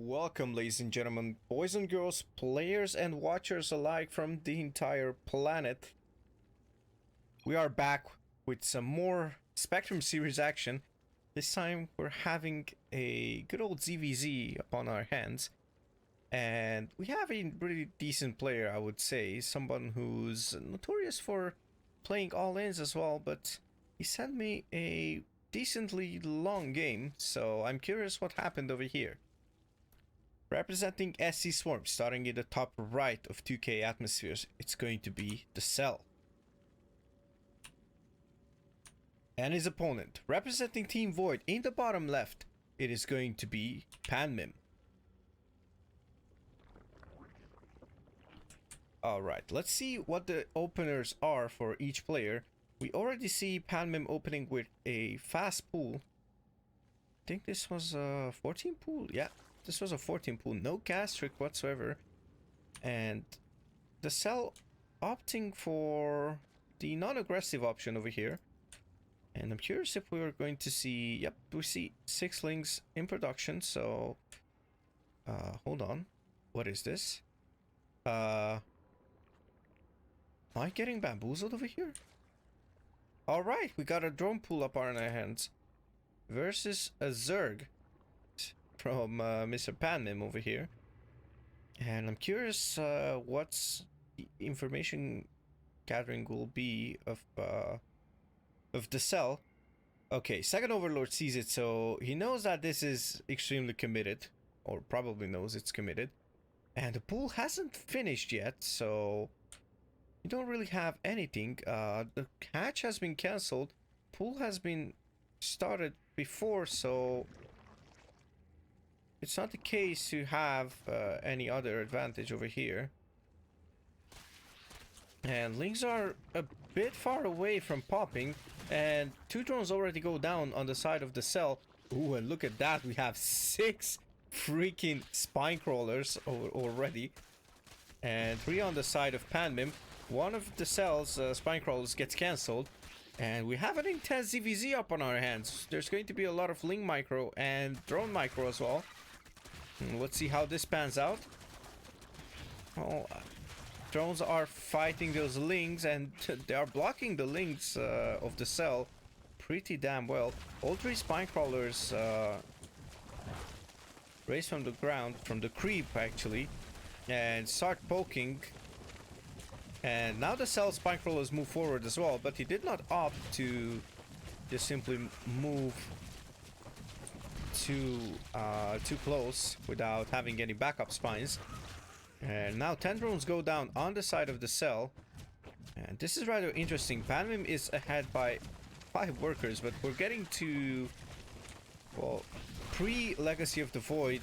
Welcome, ladies and gentlemen, boys and girls, players and watchers alike from the entire planet. We are back with some more Spectrum series action. This time we're having a good old ZVZ upon our hands. And we have a really decent player, I would say. Someone who's notorious for playing all-ins as well, but he sent me a decently long game, so I'm curious what happened over here. Representing SC Swarm, starting in the top right of 2K atmospheres, it's going to be TheCeLL. And his opponent, representing Team Void in the bottom left, it is going to be PanMIM. Alright, let's see what the openers are for each player. We already see PanMIM opening with a fast pool. I think this was a 14 pool, yeah. This was a 14 pool, no gas trick whatsoever. And TheCeLL opting for the non-aggressive option over here. And I'm curious if we are going to see, yep, we see 6 links in production, so hold on. What is this? Am I getting bamboozled over here? Alright, we got a drone pool up on our hands. Versus a Zerg from Mr. PanMIM over here. And I'm curious what's the information gathering will be of TheCeLL. Okay, Second Overlord sees it, so he knows that this is extremely committed, or probably knows it's committed. And the pool hasn't finished yet, so you don't really have anything. The hatch has been cancelled. Pool has been started before, so it's not the case to have any other advantage over here. And links are a bit far away from popping, and 2 drones already go down on the side of TheCeLL. Ooh, and look at that, we have 6 freaking spine crawlers already, and 3 on the side of PanMIM. One of TheCeLL's spine crawlers gets cancelled, and we have an intense ZVZ up on our hands. There's going to be a lot of link micro and drone micro as well. And let's see how this pans out. Oh, drones are fighting those links, and they are blocking the links of TheCeLL pretty damn well. All 3 spine crawlers raise from the ground, from the creep actually, and start poking. And now TheCeLL spine crawlers move forward as well, but he did not opt to just simply move too close without having any backup spines. And now 10 drones go down on the side of TheCeLL, and this is rather interesting. PanMIM is ahead by 5 workers, but we're getting to, well, pre-Legacy of the Void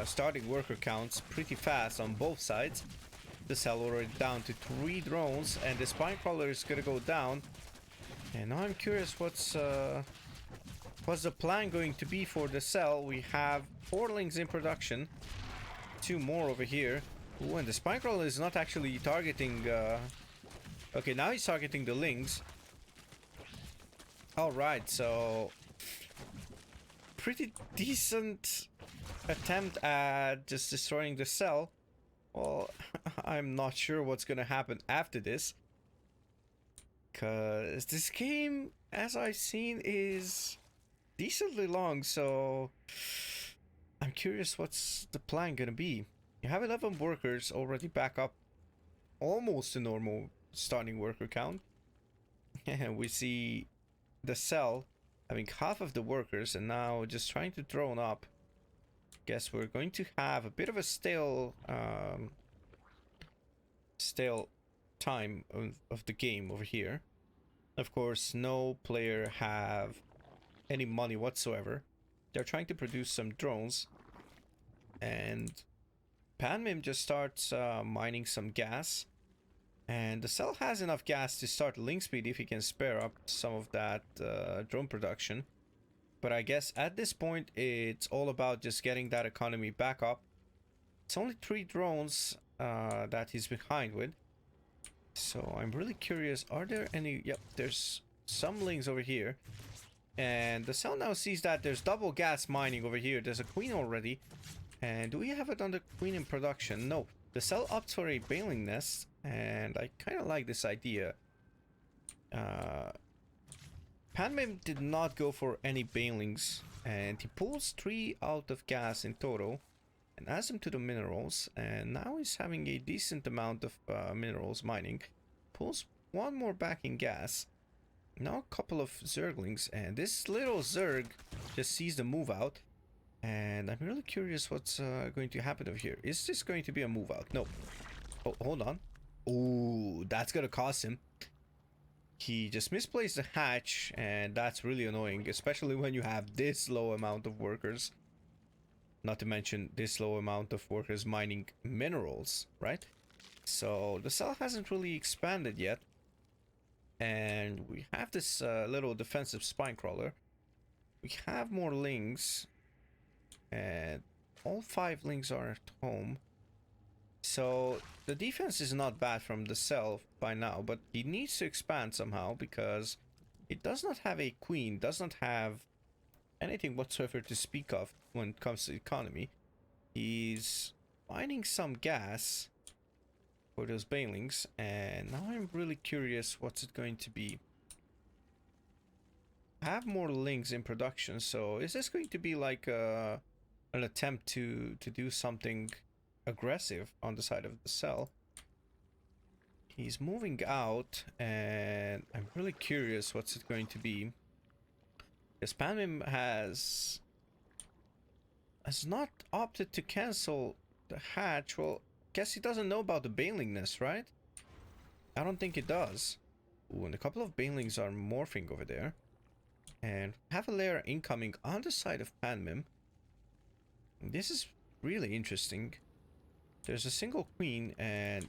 starting worker counts pretty fast on both sides. TheCeLL already down to 3 drones, and the spine crawler is gonna go down. And now I'm curious what's the plan going to be for TheCeLL. We have 4 links in production, 2 more over here. Ooh, and the spine crawler is not actually targeting okay, now he's targeting the links. Alright, so pretty decent attempt at just destroying TheCeLL. Well, I'm not sure what's gonna happen after this, cause this game, as I've seen, is decently long, so I'm curious what's the plan gonna be. You have 11 workers already back up almost to normal starting worker count, and we see TheCeLL having half of the workers and now just trying to drone up. Guess we're going to have a bit of a stale time of the game over here. Of course, no player have any money whatsoever. They're trying to produce some drones, and PanMIM just starts mining some gas, and TheCeLL has enough gas to start link speed if he can spare up some of that drone production. But I guess at this point it's all about just getting that economy back up. It's only 3 drones that he's behind with, so I'm really curious, are there any? Yep, there's some links over here. And TheCeLL now sees that there's double gas mining over here. There's a queen already. And do we have it on the queen in production? No. TheCeLL opts for a baneling nest, and I kind of like this idea. PanMIM did not go for any banelings, and he pulls 3 out of gas in total and adds them to the minerals, and now he's having a decent amount of minerals mining. Pulls 1 more back in gas. Now a couple of zerglings, and this little zerg just sees the move out, and I'm really curious what's going to happen over here. Is this going to be a move out? No. Oh, hold on. Oh, that's gonna cost him. He just misplaced the hatch, and that's really annoying, especially when you have this low amount of workers. Not to mention this low amount of workers mining minerals, right? So the cell hasn't really expanded yet. And we have this little defensive spine crawler. We have more lings. And all 5 lings are at home. So the defense is not bad from the TheCeLL by now, but he needs to expand somehow because it does not have a queen, does not have anything whatsoever to speak of when it comes to economy. He's mining some gas for those banelings, and now I'm really curious what's it going to be. I have more links in production, so is this going to be like an attempt to do something aggressive on the side of the TheCeLL? He's moving out, and I'm really curious what's it going to be. Because PanMIM has not opted to cancel the hatch. Well, guess he doesn't know about the banelingness, right? I don't think it does. Ooh, and a couple of banelings are morphing over there. And have a layer incoming on the side of PanMIM. This is really interesting. There's a single queen, and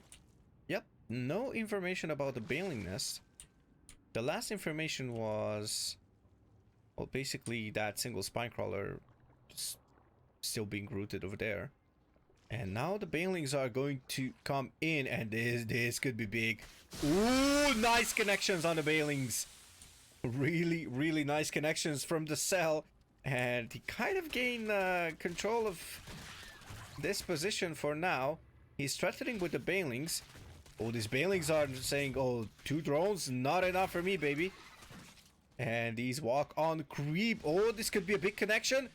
yep, no information about the banelingness. The last information was, well, basically that single spine crawler still being rooted over there. And now the banelings are going to come in, and this could be big. Ooh, nice connections on the banelings. Really, really nice connections from the TheCeLL. And he kind of gained control of this position for now. He's threatening with the banelings. Oh, these banelings are saying, oh, 2 drones, not enough for me, baby. And these walk on creep. Oh, this could be a big connection.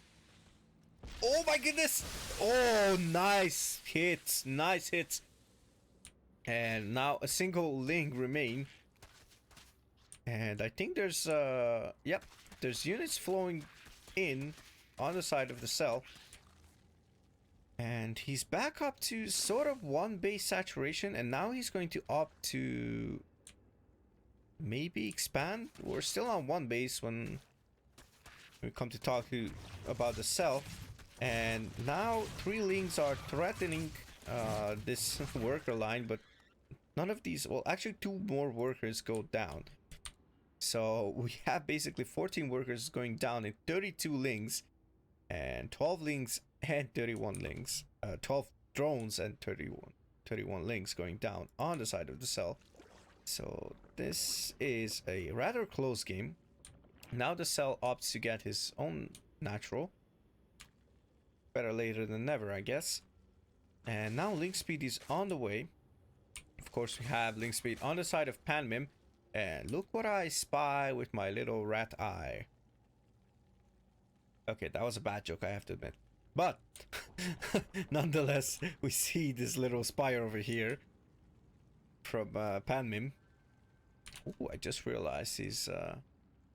Oh my goodness. Oh, nice hits. Nice hits. And now a single link remain. And I think there's yep, there's units flowing in on the side of the TheCeLL. And he's back up to sort of 1 base saturation, and now he's going to opt to maybe expand. We're still on 1 base when we come to talk about the TheCeLL. And now 3 links are threatening this worker line, but none of these, well, actually 2 more workers go down. So we have basically 14 workers going down in 32 links, and 12 links and 31 links. 12 drones and 31 links going down on the side of the TheCeLL. So this is a rather close game. Now the TheCeLL opts to get his own natural. Better later than never, I guess. And now link speed is on the way. Of course, we have link speed on the side of PanMIM. And look what I spy with my little rat eye. Okay, that was a bad joke, I have to admit. But nonetheless, we see this little spire over here from PanMIM. Oh, I just realized he's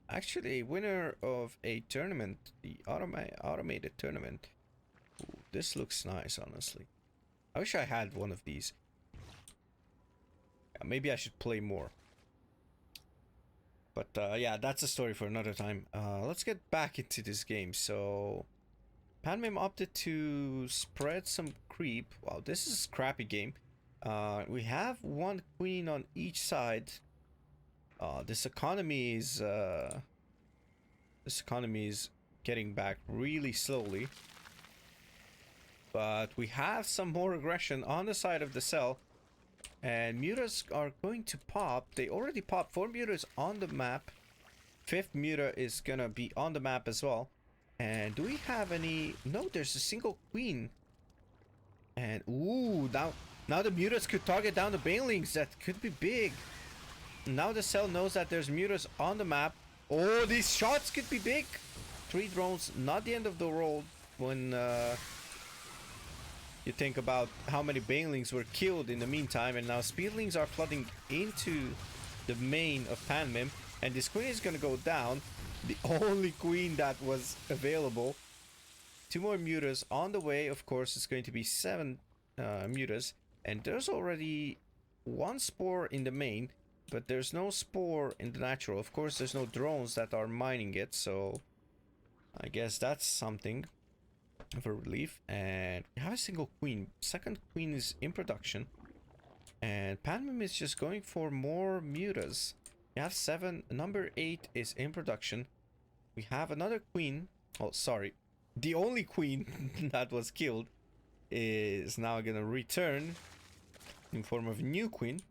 actually a winner of a tournament, the automated tournament. Ooh, this looks nice, honestly. I wish I had one of these. Yeah, maybe I should play more. But yeah, that's a story for another time. Let's get back into this game. So PanMIM opted to spread some creep. Wow, this is a crappy game. We have 1 queen on each side. This economy is getting back really slowly. But we have some more aggression on the side of the TheCeLL. And mutas are going to pop. They already popped 4 mutas on the map. 5th muta is gonna be on the map as well. And do we have any? No, there's a single queen And ooh, now the mutas could target down the banelings. That could be big. Now the TheCeLL knows that there's mutas on the map. Oh, these shots could be big. 3 drones, not the end of the world when you think about how many banelings were killed in the meantime. And now speedlings are flooding into the main of PanMIM. And this queen is going to go down. The only queen that was available. 2 more mutas on the way. Of course, it's going to be 7 mutas. And there's already 1 spore in the main. But there's no spore in the natural. Of course, there's no drones that are mining it. So I guess that's something of a relief. And we have a single queen. Second queen is in production. And PanMIM is just going for more mutas. We have 7. Number 8 is in production. We have another queen. Oh, sorry. The only queen that was killed is now going to return in form of a new queen.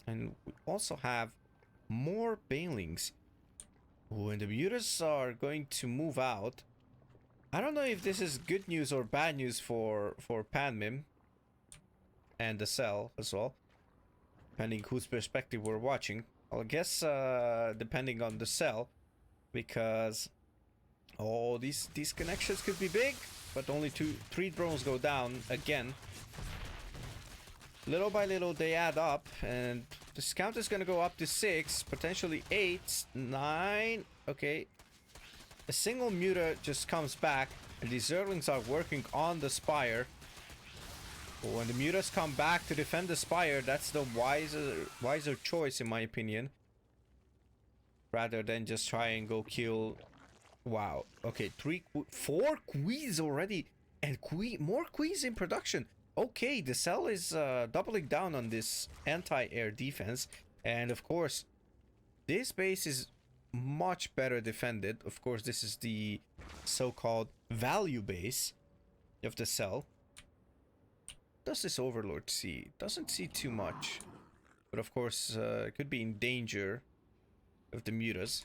And we also have more banelings. When the mutas are going to move out, I don't know if this is good news or bad news for PanMIM and TheCeLL as well, depending whose perspective we're watching. I guess depending on TheCeLL, because these connections could be big, but only 3 drones go down again. Little by little they add up, and this count is gonna go up to 6, potentially 8, 9. Okay, a single muta just comes back, and these Zerglings are working on the spire. But when the mutas come back to defend the spire, that's the wiser choice in my opinion, rather than just try and go kill. Wow. Okay, 4 queens already, and more queens in production. Okay, the TheCeLL is doubling down on this anti-air defense, and of course this base is much better defended. Of course, this is the so-called value base of the TheCeLL. Does this Overlord see? Doesn't see too much, but of course it could be in danger of the mutas.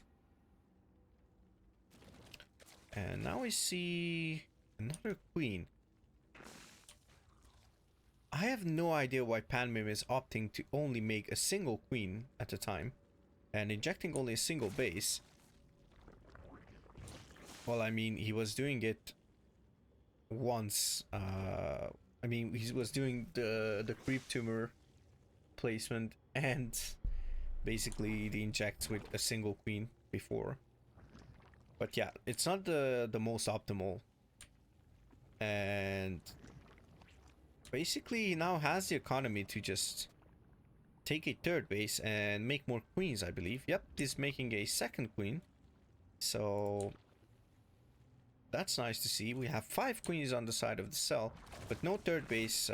And now we see another queen. I have no idea why PanMIM is opting to only make a single queen at a time and injecting only a single base. Well, I mean, he was doing it once. I mean, he was doing the creep tumor placement and basically the injects with a single queen before. But yeah, it's not the most optimal. And basically he now has the economy to just take a 3rd base and make more queens, I believe. Yep, he's making a 2nd queen. So that's nice to see. We have 5 queens on the side of the TheCeLL, but no 3rd base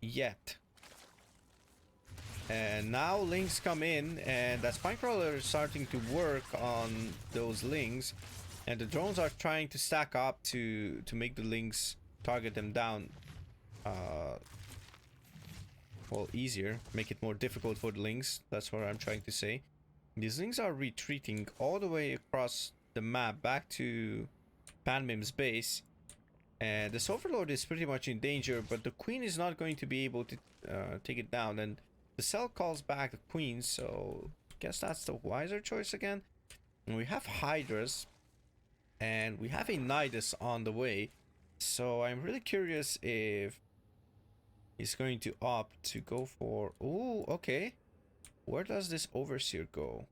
yet. And now lings come in, and that Spinecrawler is starting to work on those lings, and the drones are trying to stack up to make the lings target them down. Well, easier, make it more difficult for the lings. That's what I'm trying to say. These lings are retreating all the way across the map back to PanMIM's base, and this Overlord is pretty much in danger, but the queen is not going to be able to take it down, and the TheCeLL calls back the queen, so I guess that's the wiser choice again. And we have Hydras, and we have a Nidus on the way, so I'm really curious if he's going to opt to go for... Oh, okay. Where does this Overseer go?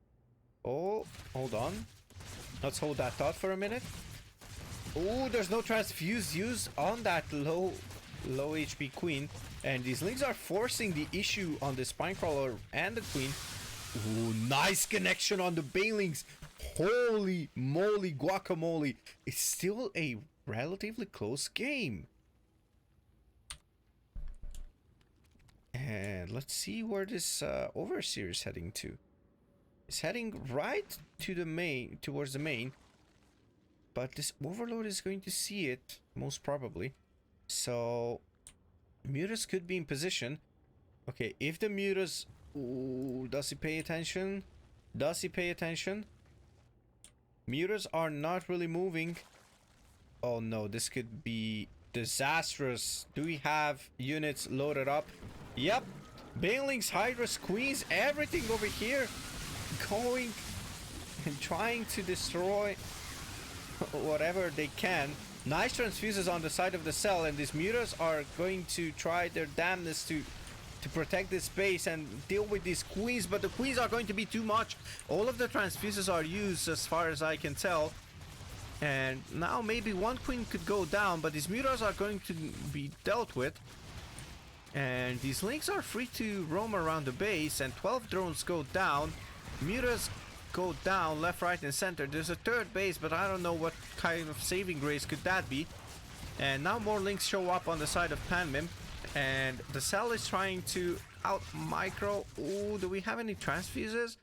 Oh, hold on. Let's hold that thought for a minute. Oh, there's no transfuse used on that low HP queen. And these lings are forcing the issue on the Spinecrawler and the queen. Ooh, nice connection on the banelings. Holy moly guacamole. It's still a relatively close game. And let's see where this Overseer is heading to. It's heading right to the main, towards the main. But this Overlord is going to see it, most probably. So mutas could be in position. Okay, if the mutas... Ooh, does he pay attention? Does he pay attention? Mutas are not really moving. Oh no, this could be disastrous. Do we have units loaded up? Yep. Banelings, Hydras, Queens, everything over here going and trying to destroy whatever they can. Nice transfuses on the side of the cell, and these mutas are going to try their damnness to protect this base and deal with these queens, but the queens are going to be too much. All of the transfuses are used as far as I can tell, and now maybe one queen could go down, but these mutas are going to be dealt with, and these links are free to roam around the base, and 12 drones go down. Mutas go down left, right, and center. There's a third base, but I don't know what kind of saving grace could that be. And now more links show up on the side of PanMIM, and TheCeLL is trying to out micro. Ooh, do we have any transfuses?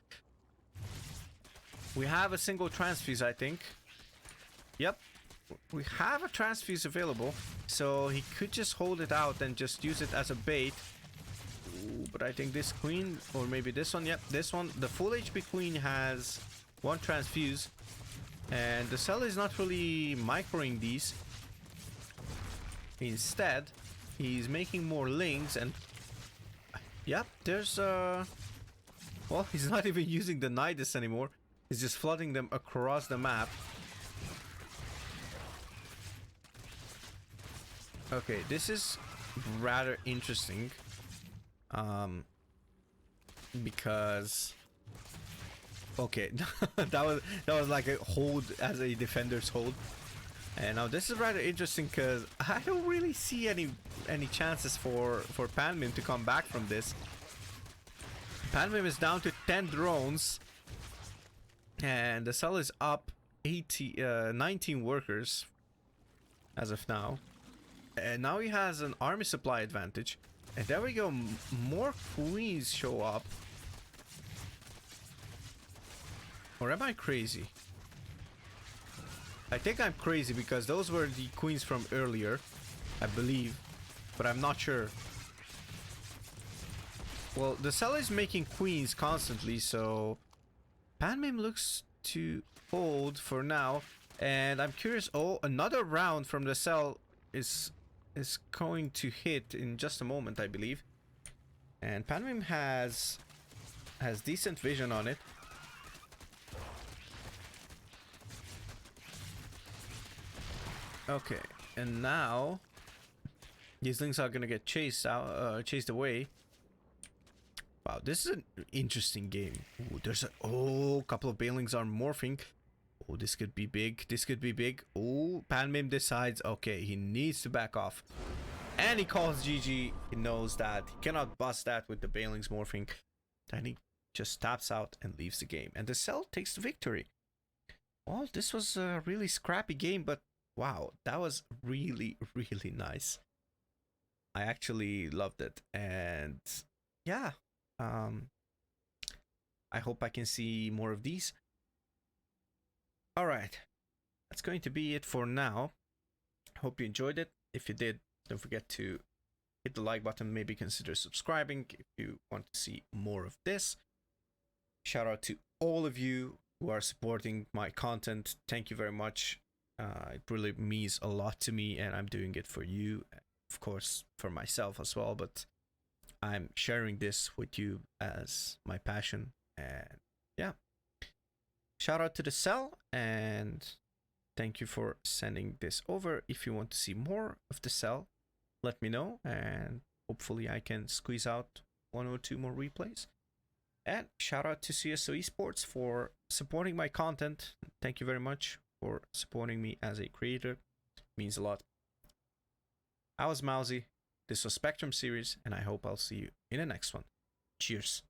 We have a single transfuse, I think. Yep, we have a transfuse available, so he could just hold it out and just use it as a bait. Ooh, but I think this queen, or maybe this one, yep, this one, the full HP queen has one transfuse, and TheCeLL is not really microing these. Instead, he's making more links, and yep, there's well, he's not even using the Nidus anymore. He's just flooding them across the map. Okay, this is rather interesting, because okay, that was like a hold as a defender's hold. And now this is rather interesting because I don't really see any chances for PanMIM to come back from this. PanMIM is down to 10 drones, and TheCeLL is up 19 workers as of now. And now he has an army supply advantage. And there we go, more queens show up. Or am I crazy? I think I'm crazy because those were the queens from earlier, I believe, but I'm not sure. Well, TheCeLL is making queens constantly, so PanMIM looks to hold for now. And I'm curious. Oh, another round from TheCeLL is going to hit in just a moment, I believe. And PanMIM has decent vision on it. Okay, and now these links are gonna get chased away. Wow, this is an interesting game. Ooh, there's a couple of banelings are morphing. Oh, this could be big. This could be big. Oh, PanMIM decides, okay, he needs to back off. And he calls GG. He knows that he cannot bust that with the banelings morphing. And he just taps out and leaves the game. And TheCeLL takes the victory. Well, this was a really scrappy game, but wow, that was really, really nice. I actually loved it. And yeah, I hope I can see more of these. Alright, that's going to be it for now. Hope you enjoyed it. If you did, don't forget to hit the like button. Maybe consider subscribing if you want to see more of this. Shout out to all of you who are supporting my content. Thank you very much. It really means a lot to me, and I'm doing it for you, of course, for myself as well, but I'm sharing this with you as my passion. And yeah, shout out to TheCeLL, and thank you for sending this over. If you want to see more of TheCeLL, let me know, and hopefully I can squeeze out 1 or 2 more replays. And shout out to CSO Esports for supporting my content. Thank you very much for supporting me as a creator. It means a lot. I was MAUZY. This was Spectrum Series, and I hope I'll see you in the next one. Cheers.